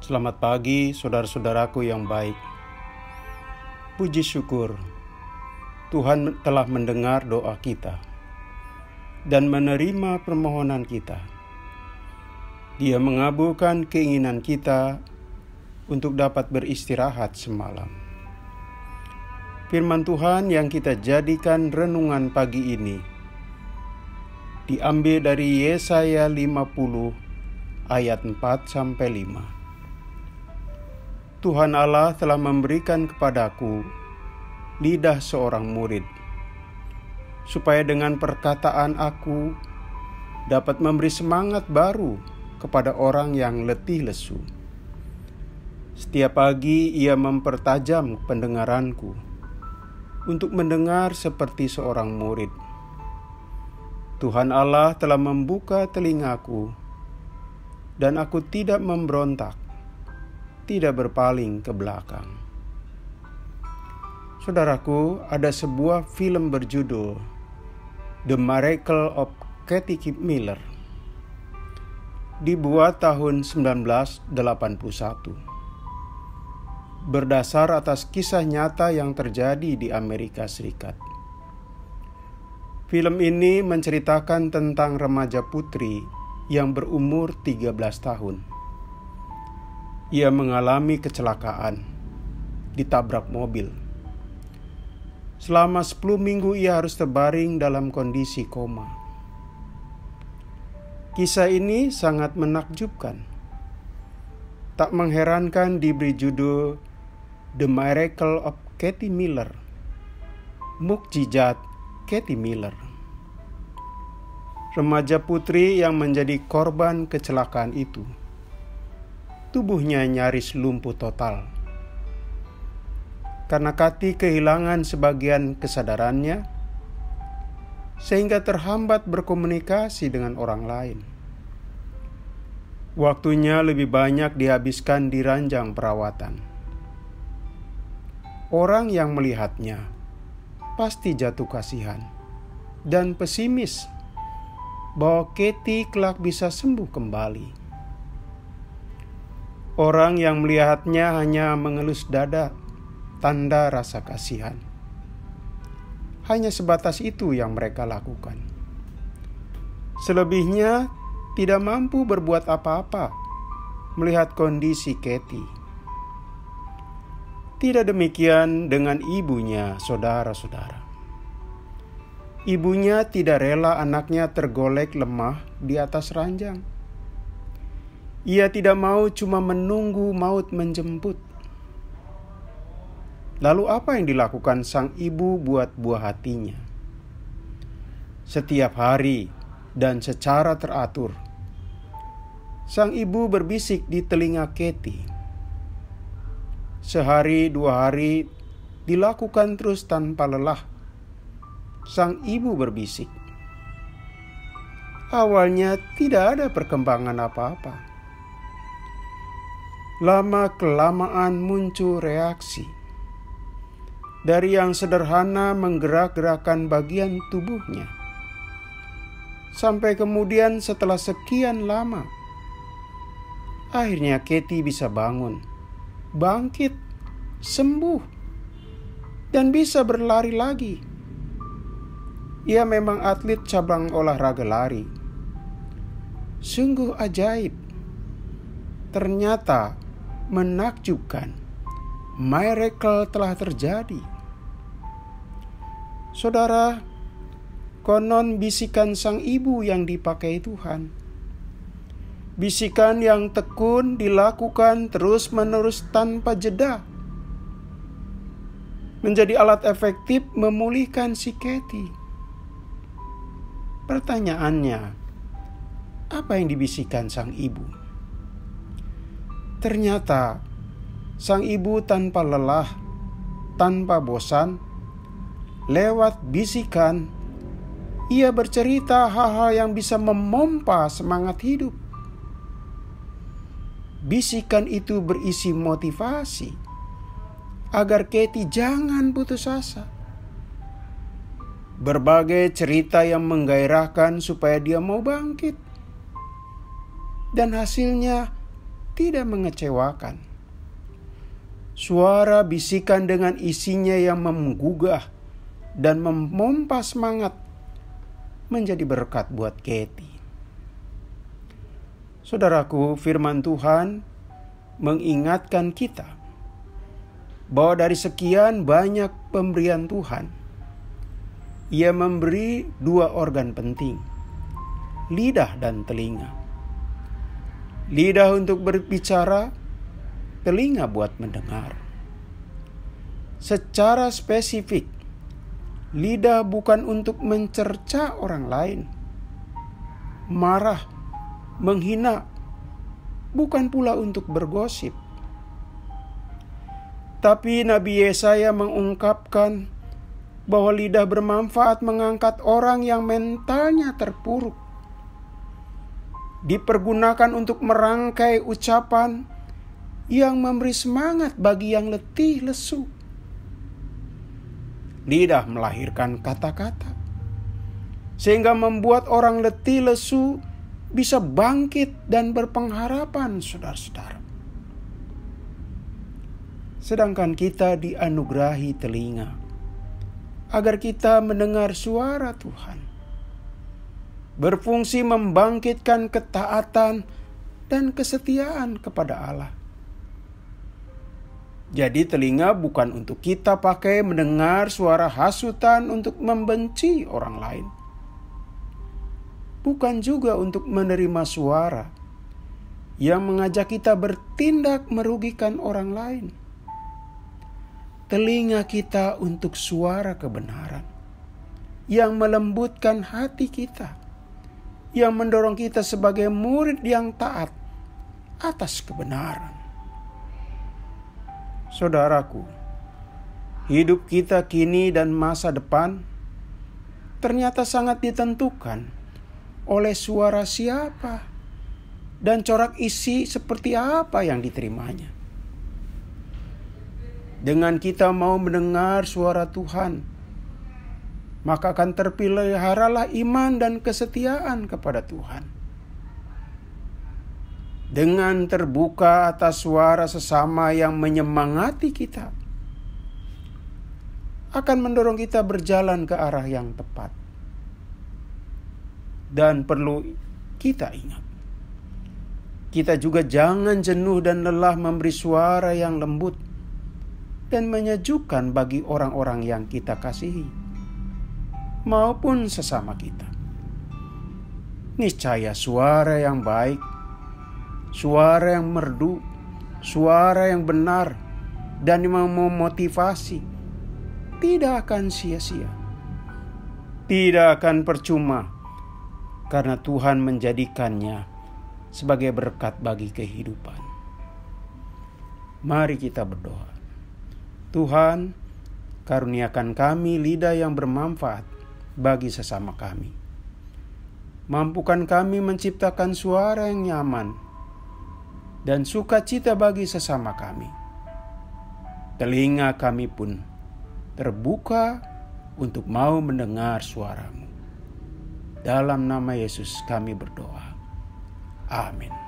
Selamat pagi saudara-saudaraku yang baik. Puji syukur, Tuhan telah mendengar doa kita dan menerima permohonan kita. Dia mengabulkan keinginan kita untuk dapat beristirahat semalam. Firman Tuhan yang kita jadikan renungan pagi ini diambil dari Yesaya 50 ayat 4-5. Tuhan Allah telah memberikan kepadaku lidah seorang murid, supaya dengan perkataan aku dapat memberi semangat baru kepada orang yang letih lesu. Setiap pagi ia mempertajam pendengaranku untuk mendengar seperti seorang murid. Tuhan Allah telah membuka telingaku, dan aku tidak memberontak, tidak berpaling ke belakang. Saudaraku, ada sebuah film berjudul The Miracle of Katie Miller, dibuat tahun 1981, berdasar atas kisah nyata yang terjadi di Amerika Serikat. Film ini menceritakan tentang remaja putri yang berumur 13 tahun. Ia mengalami kecelakaan, ditabrak mobil. Selama 10 minggu ia harus terbaring dalam kondisi koma. Kisah ini sangat menakjubkan. Tak mengherankan diberi judul The Miracle of Katie Miller, Mukjizat Katie Miller. Remaja putri yang menjadi korban kecelakaan itu, tubuhnya nyaris lumpuh total. Karena Katie kehilangan sebagian kesadarannya, sehingga terhambat berkomunikasi dengan orang lain. Waktunya lebih banyak dihabiskan di ranjang perawatan. Orang yang melihatnya pasti jatuh kasihan dan pesimis bahwa Katie kelak bisa sembuh kembali. Orang yang melihatnya hanya mengelus dada, tanda rasa kasihan. Hanya sebatas itu yang mereka lakukan. Selebihnya tidak mampu berbuat apa-apa melihat kondisi Katie. Tidak demikian dengan ibunya, saudara-saudara. Ibunya tidak rela anaknya tergolek lemah di atas ranjang. Ia tidak mau cuma menunggu maut menjemput. Lalu apa yang dilakukan sang ibu buat buah hatinya? Setiap hari dan secara teratur, sang ibu berbisik di telinga Katie. Sehari dua hari dilakukan terus tanpa lelah. Sang ibu berbisik. Awalnya tidak ada perkembangan apa-apa. Lama-kelamaan muncul reaksi. Dari yang sederhana menggerak-gerakkan bagian tubuhnya, sampai kemudian setelah sekian lama, akhirnya Katie bisa bangun, bangkit, sembuh, dan bisa berlari lagi. Ia memang atlet cabang olahraga lari. Sungguh ajaib. Ternyata menakjubkan, miracle telah terjadi. Saudara, konon bisikan sang ibu yang dipakai Tuhan. Bisikan yang tekun dilakukan terus-menerus tanpa jeda, menjadi alat efektif memulihkan si Katie. Pertanyaannya, apa yang dibisikkan sang ibu? Ternyata sang ibu tanpa lelah, tanpa bosan, lewat bisikan, ia bercerita hal-hal yang bisa memompa semangat hidup. Bisikan itu berisi motivasi agar Katie jangan putus asa. Berbagai cerita yang menggairahkan supaya dia mau bangkit. Dan hasilnya tidak mengecewakan. Suara bisikan dengan isinya yang menggugah dan memompa semangat menjadi berkat buat Katie. Saudaraku, firman Tuhan mengingatkan kita bahwa dari sekian banyak pemberian Tuhan, Ia memberi 2 organ penting, lidah dan telinga. Lidah untuk berbicara, telinga buat mendengar. Secara spesifik, lidah bukan untuk mencerca orang lain, marah, menghina, bukan pula untuk bergosip. Tapi Nabi Yesaya mengungkapkan bahwa lidah bermanfaat mengangkat orang yang mentalnya terpuruk. Dipergunakan untuk merangkai ucapan yang memberi semangat bagi yang letih lesu. Lidah melahirkan kata-kata, sehingga membuat orang letih lesu bisa bangkit dan berpengharapan, saudara-saudara. Sedangkan kita dianugerahi telinga, agar kita mendengar suara Tuhan, berfungsi membangkitkan ketaatan dan kesetiaan kepada Allah. Jadi telinga bukan untuk kita pakai mendengar suara hasutan untuk membenci orang lain. Bukan juga untuk menerima suara yang mengajak kita bertindak merugikan orang lain. Telinga kita untuk suara kebenaran yang melembutkan hati kita, yang mendorong kita sebagai murid yang taat atas kebenaran. Saudaraku, hidup kita kini dan masa depan ternyata sangat ditentukan oleh suara siapa dan corak isi seperti apa yang diterimanya. Dengan kita mau mendengar suara Tuhan, maka akan terpeliharalah iman dan kesetiaan kepada Tuhan. Dengan terbuka atas suara sesama yang menyemangati kita, akan mendorong kita berjalan ke arah yang tepat. Dan perlu kita ingat, kita juga jangan jenuh dan lelah memberi suara yang lembut dan menyejukkan bagi orang-orang yang kita kasihi, maupun sesama kita. Niscaya suara yang baik, suara yang merdu, suara yang benar, dan yang memotivasi tidak akan sia-sia, tidak akan percuma, karena Tuhan menjadikannya sebagai berkat bagi kehidupan. Mari kita berdoa. Tuhan, karuniakan kami lidah yang bermanfaat bagi sesama kami. Mampukan kami menciptakan suara yang nyaman dan sukacita bagi sesama kami. Telinga kami pun terbuka untuk mau mendengar suara-Mu. Dalam nama Yesus kami berdoa. Amin.